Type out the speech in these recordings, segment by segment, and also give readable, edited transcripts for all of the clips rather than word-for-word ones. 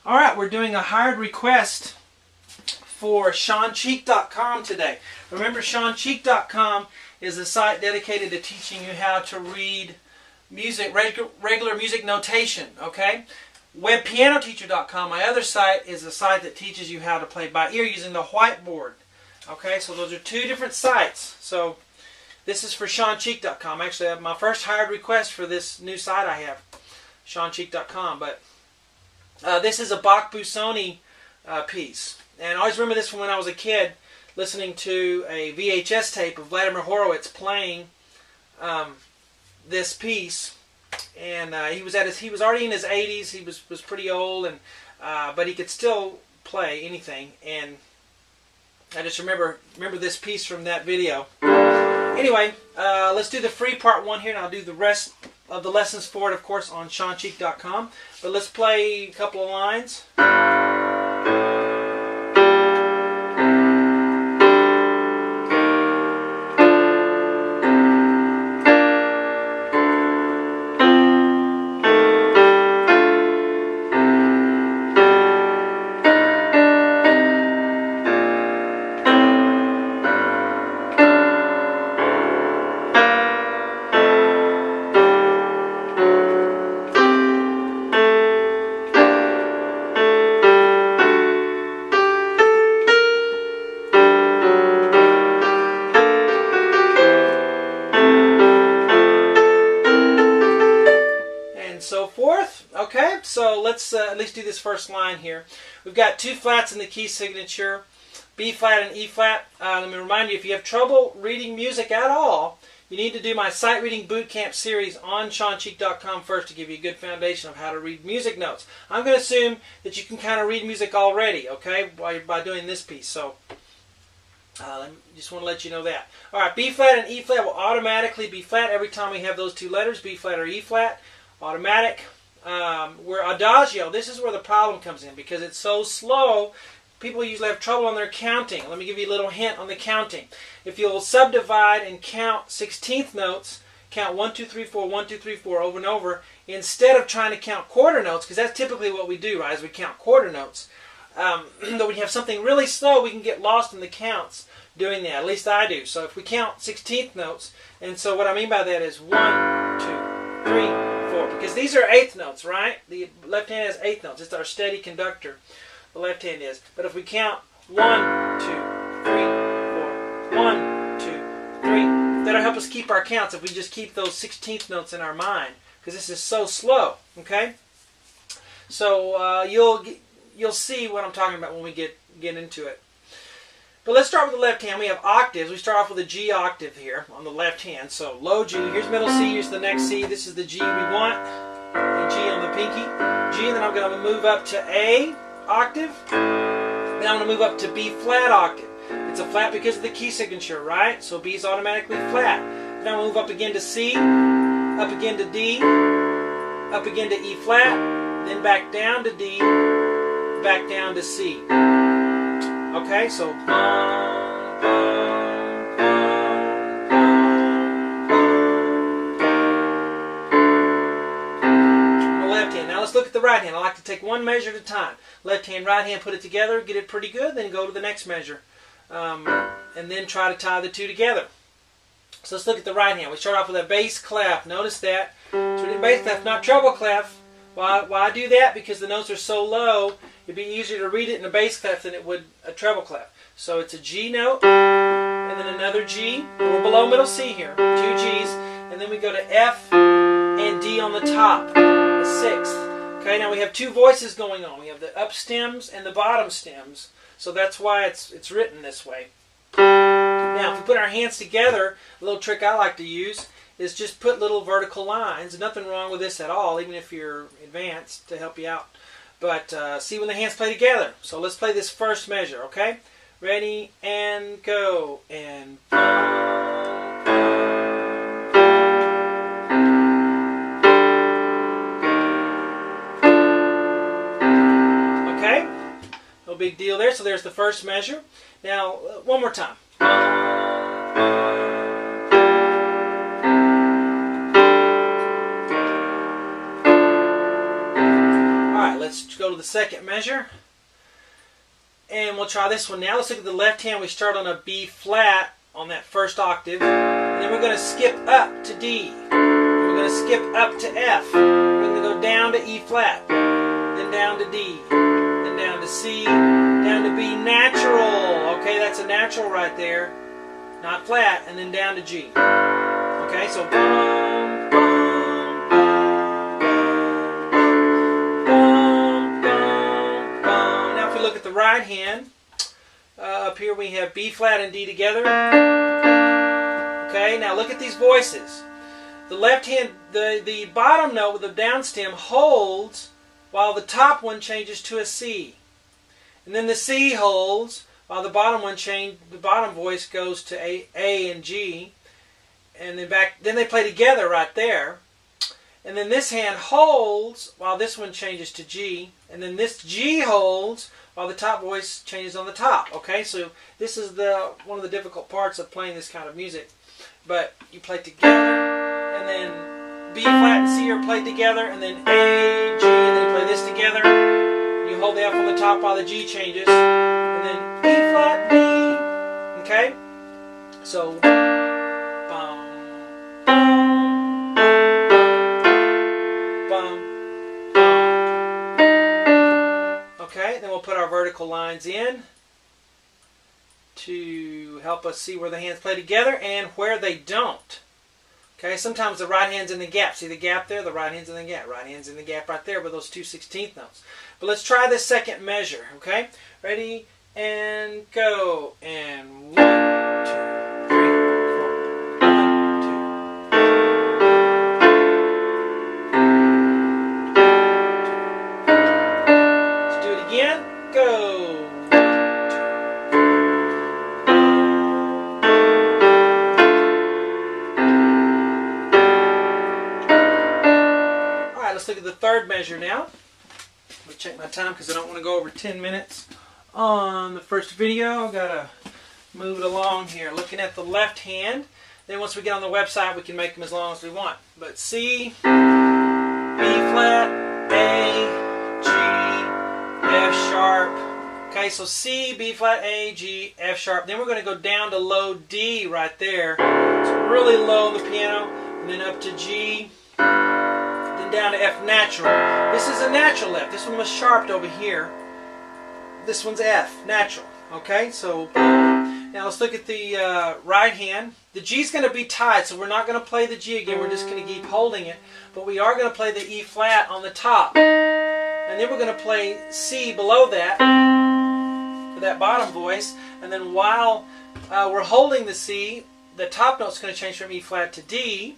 All right, we're doing a hired request for SeanCheek.com today. Remember, SeanCheek.com is a site dedicated to teaching you how to read music, regular music notation, okay? WebPianoTeacher.com, my other site, is a site that teaches you how to play by ear using the whiteboard. Okay, so those are two different sites. So this is for SeanCheek.com. Actually, I have my first hired request for this new site I have, SeanCheek.com. But this is a Bach Busoni piece. And I always remember this from when I was a kid, listening to a VHS tape of Vladimir Horowitz playing this piece. And he was already in his 80s. He was pretty old, and but he could still play anything. And I just remember this piece from that video. Anyway, let's do the free part one here, and I'll do the rest of the lessons for it, of course, on SeanCheek.com. But let's play a couple of lines. So forth. Okay, so let's at least do this first line here. We've got two flats in the key signature, B flat and E flat. Let me remind you, if you have trouble reading music at all, you need to do my Sight Reading Bootcamp series on SeanCheek.com first to give you a good foundation of how to read music notes. I'm going to assume that you can kind of read music already, okay, by doing this piece. So just want to let you know that. All right, B flat and E flat will automatically be flat every time we have those two letters, B flat or E flat. Automatic. Where adagio, this is where the problem comes in because it's so slow. People usually have trouble on their counting. Let me give you a little hint on the counting. If you'll subdivide and count 16th notes, count 1, 2, 3, 4, 1, 2, 3, 4 over and over, instead of trying to count quarter notes, because that's typically what we do, right, is we count quarter notes. Though when you have something really slow, we can get lost in the counts doing that. At least I do. So if we count 16th notes, and so what I mean by that is 1, 2, 3, 4, because these are eighth notes, right? The left hand has eighth notes. It's our steady conductor. The left hand is. But if we count 1, 2, 3, 4, 1, 2, 3, that'll help us keep our counts if we just keep those 16th notes in our mind, because this is so slow. Okay. So you'll see what I'm talking about when we get into it. But let's start with the left hand. We have octaves. We start off with a G octave here on the left hand. So low G. Here's middle C. Here's the next C. This is the G we want. The G on the pinky. G. And then I'm going to move up to A octave. Then I'm going to move up to B flat octave. It's a flat because of the key signature, right? So B is automatically flat. Then I'm going to move up again to C. Up again to D. Up again to E flat. Then back down to D. Back down to C. Okay, so on the left hand. Now let's look at the right hand. I like to take one measure at a time. Left hand, right hand, put it together, get it pretty good, then go to the next measure. And then try to tie the two together. So let's look at the right hand. We start off with a bass clef. Notice that. So we did bass clef, not treble clef. Why do that? Because the notes are so low, it'd be easier to read it in a bass clef than it would a treble clef. So it's a G note, and then another G. We're below middle C here, two Gs, and then we go to F and D on the top, the sixth. Okay, now we have two voices going on. We have the up stems and the bottom stems, so that's why it's written this way. Now, if we put our hands together, a little trick I like to use is just put little vertical lines. Nothing wrong with this at all, even if you're advanced, to help you out. But see when the hands play together. So let's play this first measure, okay? Ready, and go. And okay? No big deal there. So there's the first measure. Now, one more time. let's go to the second measure. And we'll try this one now. Let's look at the left hand. We start on a B flat on that first octave. And then we're going to skip up to D. We're going to skip up to F. We're going to go down to E flat. Then down to D. Then down to C. Down to B natural. Okay, that's a natural right there. Not flat. And then down to G. Okay, so bum, bum, bum, bum, bum. Now if we look at the right hand, up here we have B flat and D together. Okay, now look at these voices. The left hand, the bottom note with the down stem holds while the top one changes to a C. And then the C holds while the bottom voice goes to A and G. And then they play together right there. And then this hand holds while this one changes to G. And then this G holds while the top voice changes on the top. Okay, so this is one of the difficult parts of playing this kind of music. But you play together, and then B flat and C are played together, and then A, G, and then you play this together. You hold the F on the top while the G changes, and then E flat, B. Okay, so bum, bum, bum, bum. Okay, then we'll put our vertical lines in to help us see where the hands play together and where they don't. Okay, sometimes the right hand's in the gap. See the gap there? The right hand's in the gap. Right hand's in the gap right there with those 2 16th notes. But let's try this second measure. Okay, ready and go. And 1, 2, 3, 4. 1, 2. Let's do it again. Go. Let's look at the third measure now. Let me check my time because I don't want to go over 10 minutes on the first video. I've got to move it along here. Looking at the left hand. Then once we get on the website, we can make them as long as we want. But C, B flat, A, G, F sharp. Okay, so C, B flat, A, G, F sharp. Then we're going to go down to low D right there. So really low on the piano. And then up to G. Down to F natural. This is a natural F. This one was sharped over here. This one's F natural. Okay, so now let's look at the right hand. The G is going to be tied, so we're not going to play the G again. We're just going to keep holding it, but we are going to play the E flat on the top, and then we're going to play C below that for that bottom voice. And then while we're holding the C, the top note is going to change from E flat to D.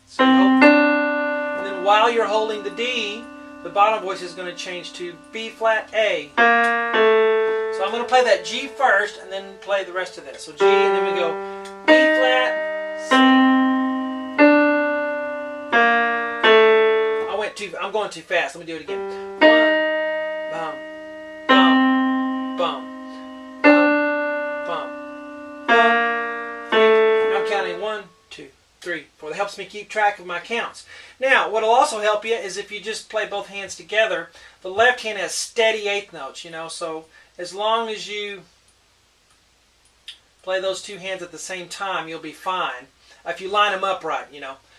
So and then while you're holding the D, the bottom voice is going to change to B flat A. So I'm going to play that G first and then play the rest of this. So G, and then we go B flat, C. I'm going too fast. Let me do it again. 1, bum, bum, bum, bum, bum, 3. I'm counting 1, 2, 3, 4. That helps me keep track of my counts. Now, what will also help you is if you just play both hands together. The left hand has steady eighth notes, so as long as you play those two hands at the same time, you'll be fine. If you line them up right,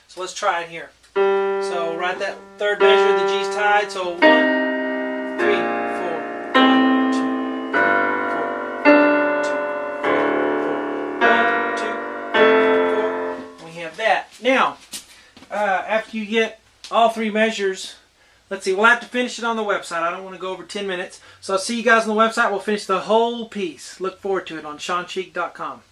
So let's try it here. So right that third measure, the G's tied. So 1, 3, 4. 1, 2, 3, 4. 1, 2, 3, 4. 1, 2, 3, 4. We have that. Now, after you get all three measures, let's see, we'll have to finish it on the website. I don't want to go over 10 minutes. So I'll see you guys on the website. We'll finish the whole piece. Look forward to it on SeanCheek.com.